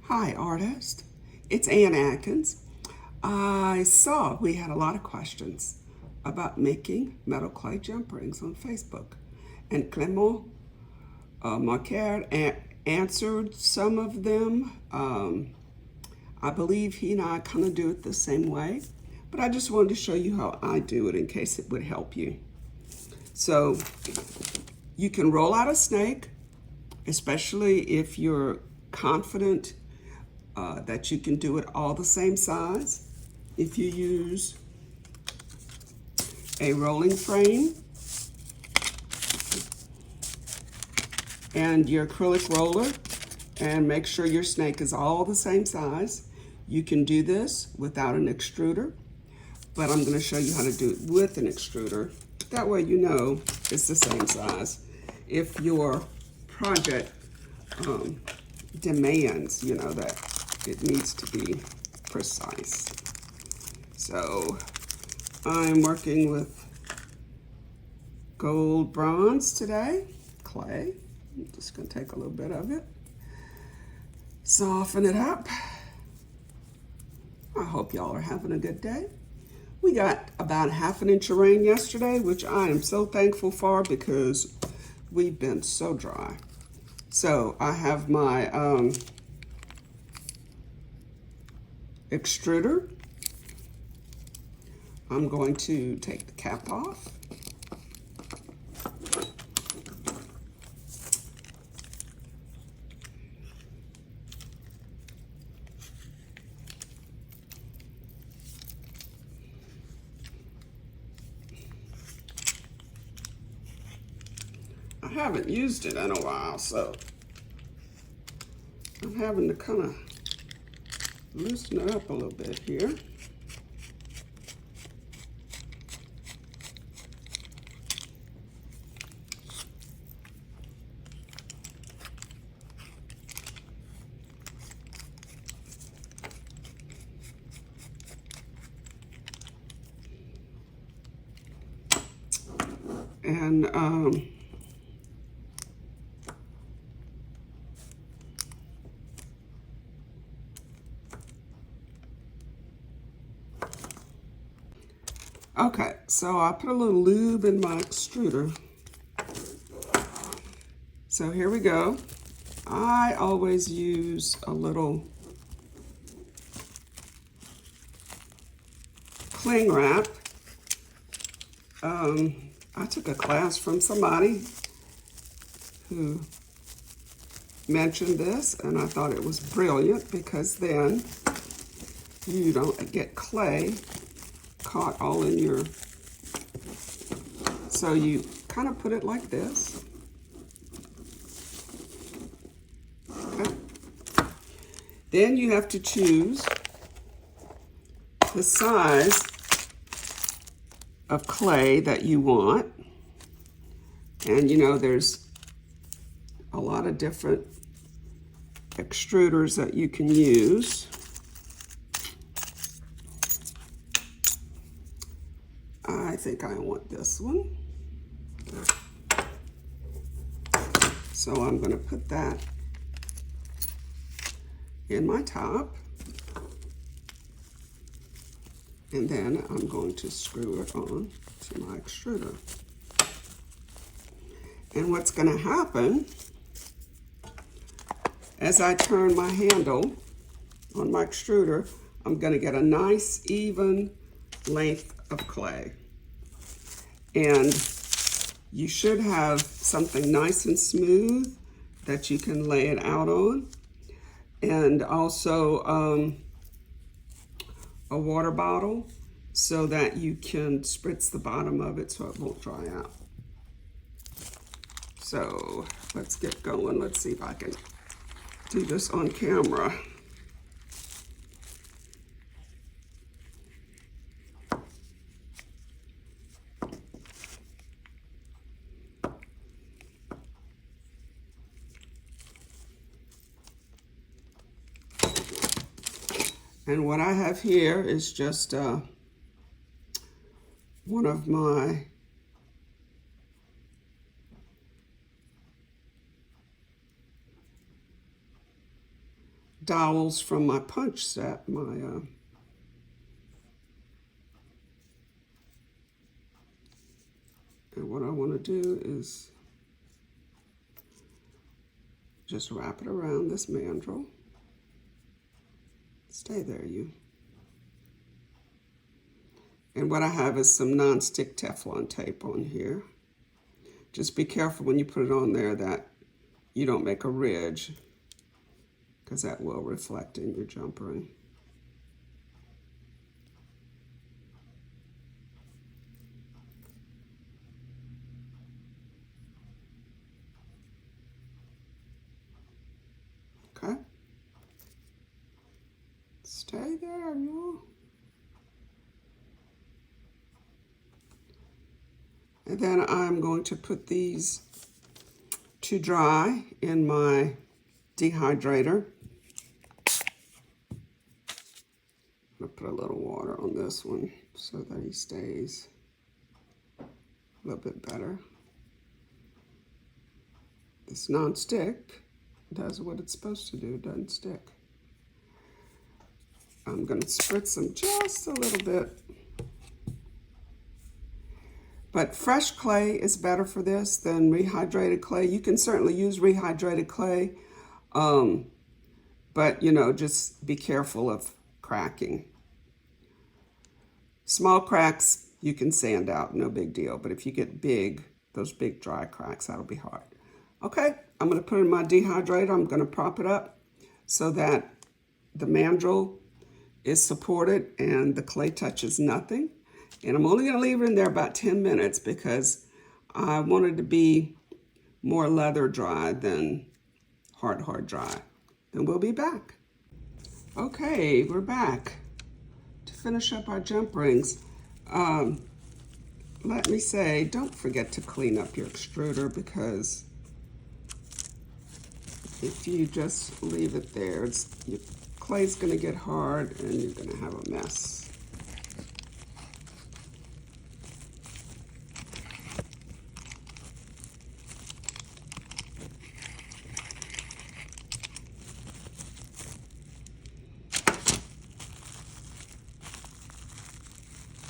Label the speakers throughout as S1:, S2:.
S1: Hi, artist. It's Ann Atkins. I saw we had a lot of questions about making metal clay jump rings on Facebook, and Clement Marquer answered some of them. I believe he and I kind of do it the same way, but I just wanted to show you how I do it in case it would help you. So you can roll out a snake, especially if you're confident that you can do it all the same size. If you use a rolling frame and your acrylic roller, and make sure your snake is all the same size. You can do this without an extruder, but I'm going to show you how to do it with an extruder. That way you know it's the same size. If your project demands, that it needs to be precise. So I'm working with gold bronze today, clay. I'm just going to take a little bit of it, soften it up. I hope y'all are having a good day. We got about ½ an inch of rain yesterday, which I am so thankful for because we've been so dry. So I have my extruder. I'm going to take the cap off. I haven't used it in a while, so I'm having to kind of loosen it up a little bit here. And okay, so I put a little lube in my extruder. So here we go. I always use a little cling wrap. I took a class from somebody who mentioned this, and I thought it was brilliant because then you don't get clay caught all in your, so you kind of put it like this. Okay. Then you have to choose the size of clay that you want. And there's a lot of different extruders that you can use. I think I want this one. So I'm going to put that in my top. And then I'm going to screw it on to my extruder. And what's going to happen as I turn my handle on my extruder, I'm going to get a nice even length of clay. And you should have something nice and smooth that you can lay it out on. And also a water bottle so that you can spritz the bottom of it so it won't dry out. So let's get going. Let's see if I can do this on camera. And what I have here is just one of my dowels from my punch set, and what I want to do is just wrap it around this mandrel. Stay there, you. And what I have is some non-stick Teflon tape on here. Just be careful when you put it on there that you don't make a ridge, because that will reflect in your jumpering. Okay. Stay there, you. And then I'm going to put these to dry in my dehydrator. I'm going to put a little water on this one so that he stays a little bit better. This non-stick does what it's supposed to do, it doesn't stick. I'm going to spritz them just a little bit. But fresh clay is better for this than rehydrated clay. You can certainly use rehydrated clay, but you know, just be careful of cracking. Small cracks you can sand out, no big deal. But if you get big, those big dry cracks, that'll be hard. Okay, I'm going to put it in my dehydrator. I'm going to prop it up so that the mandrel is supported and the clay touches nothing. And I'm only going to leave it in there about 10 minutes because I want it to be more leather dry than hard dry. Then we'll be back. Okay, we're back to finish up our jump rings. Let me say, don't forget to clean up your extruder, because if you just leave it there, your clay's going to get hard and you're going to have a mess.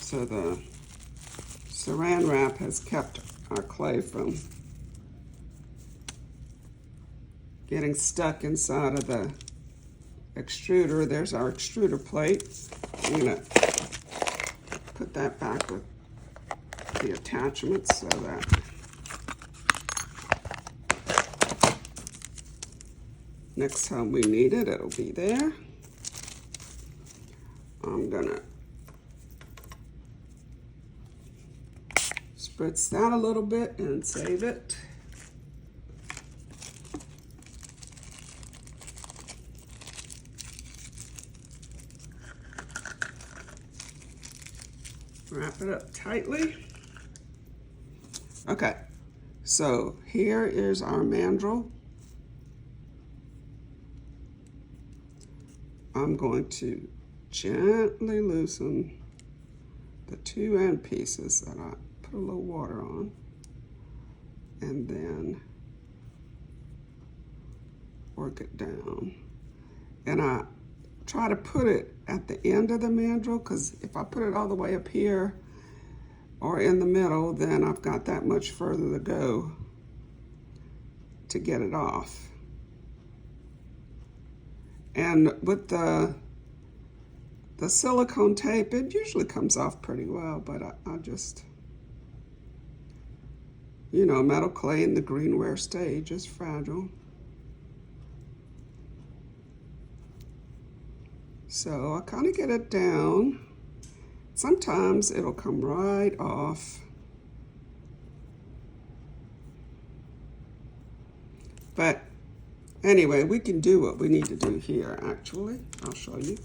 S1: So the saran wrap has kept our clay from getting stuck inside of the extruder. There's our extruder plate. I'm gonna put that back with the attachments so that next time we need it, it'll be there. I'm gonna spritz that a little bit and save it. Wrap it up tightly. Okay, so here is our mandrel. I'm going to gently loosen the two end pieces that I put a little water on, and then work it down. And I try to put it at the end of the mandrel, because if I put it all the way up here or in the middle, then I've got that much further to go to get it off. And with the silicone tape, it usually comes off pretty well, but I just, you know, metal clay in the greenware stage is fragile. So I kind of get it down. Sometimes it'll come right off. But anyway, we can do what we need to do here, actually. I'll show you.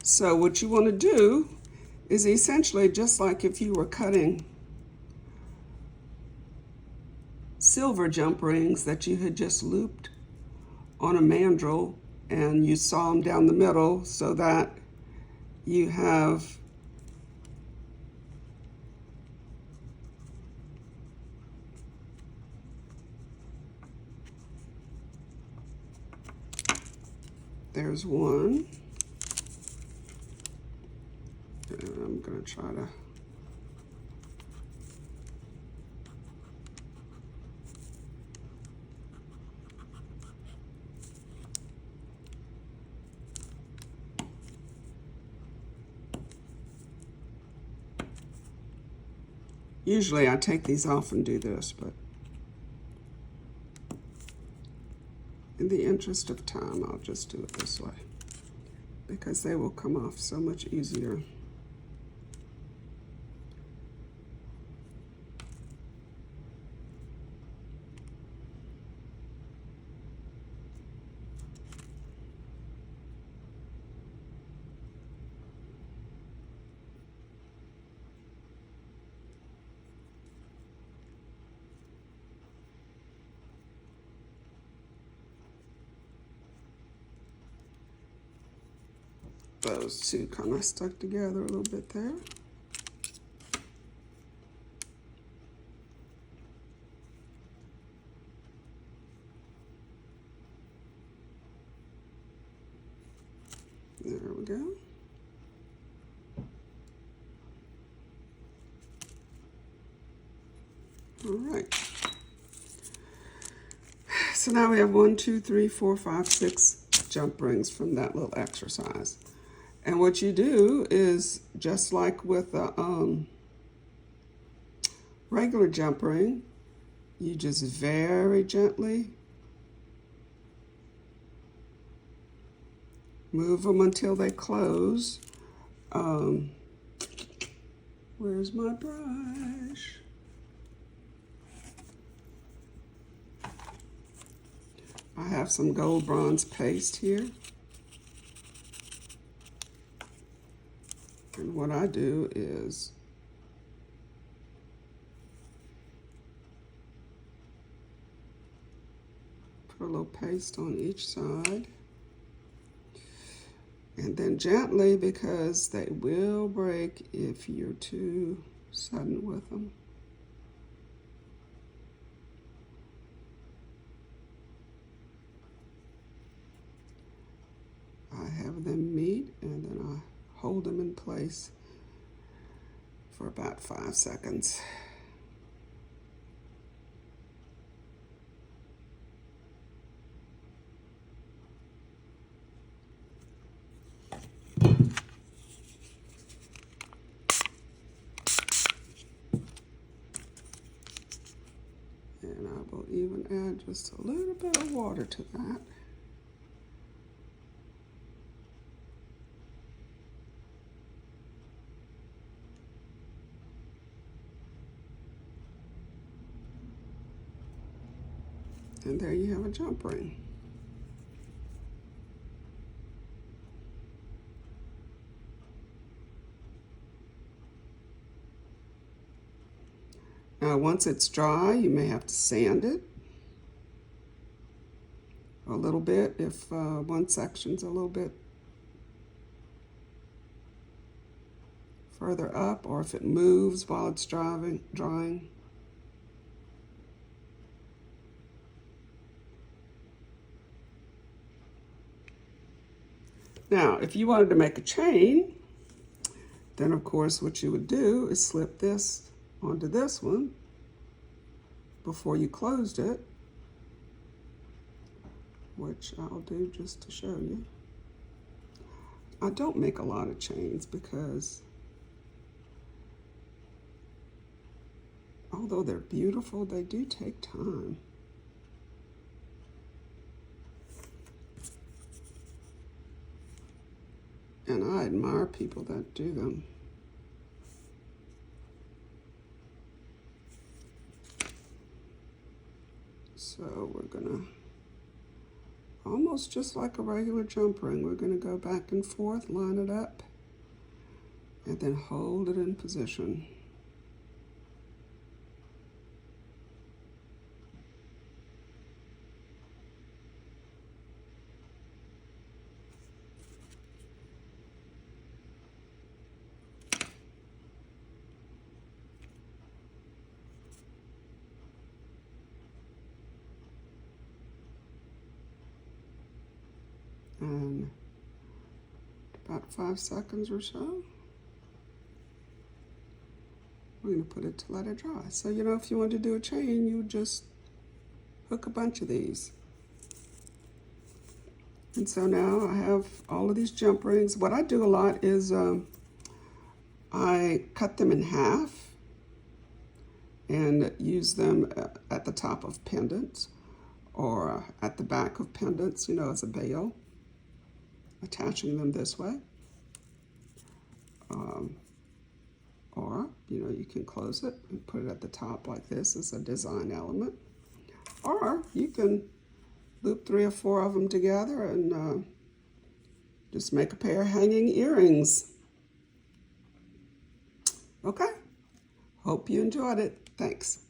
S1: So what you want to do is essentially just like if you were cutting silver jump rings that you had just looped on a mandrel, and you saw them down the middle so that you have there's one. And I'm going to try to usually I take these off and do this, but in the interest of time, I'll just do it this way because they will come off so much easier. Those two kind of stuck together a little bit there. There we go. All right. So now we have 1, 2, 3, 4, 5, 6 jump rings from that little exercise. And what you do is, just like with a regular jump ring, you just very gently move them until they close. Where's my brush? I have some gold bronze paste here. And what I do is put a little paste on each side. And then gently, because they will break if you're too sudden with them. I have them meet and then I hold them in place for about 5 seconds. And I will even add just a little bit of water to that. And there you have a jump ring. Now, once it's dry, you may have to sand it a little bit if one section's a little bit further up, or if it moves while it's drying. Now, if you wanted to make a chain, then of course what you would do is slip this onto this one before you closed it, which I'll do just to show you. I don't make a lot of chains because although they're beautiful, they do take time. And I admire people that do them. So we're gonna, almost just like a regular jump ring, we're gonna go back and forth, line it up, and then hold it in position. And about 5 seconds or so, we're going to put it to let it dry. So, you know, if you want to do a chain, you just hook a bunch of these. And so now I have all of these jump rings. What I do a lot is I cut them in half and use them at the top of pendants or at the back of pendants, you know, as a bail, attaching them this way. Or, you know, you can close it and put it at the top like this as a design element. Or you can loop 3 or 4 of them together and just make a pair of hanging earrings. Okay, hope you enjoyed it. Thanks.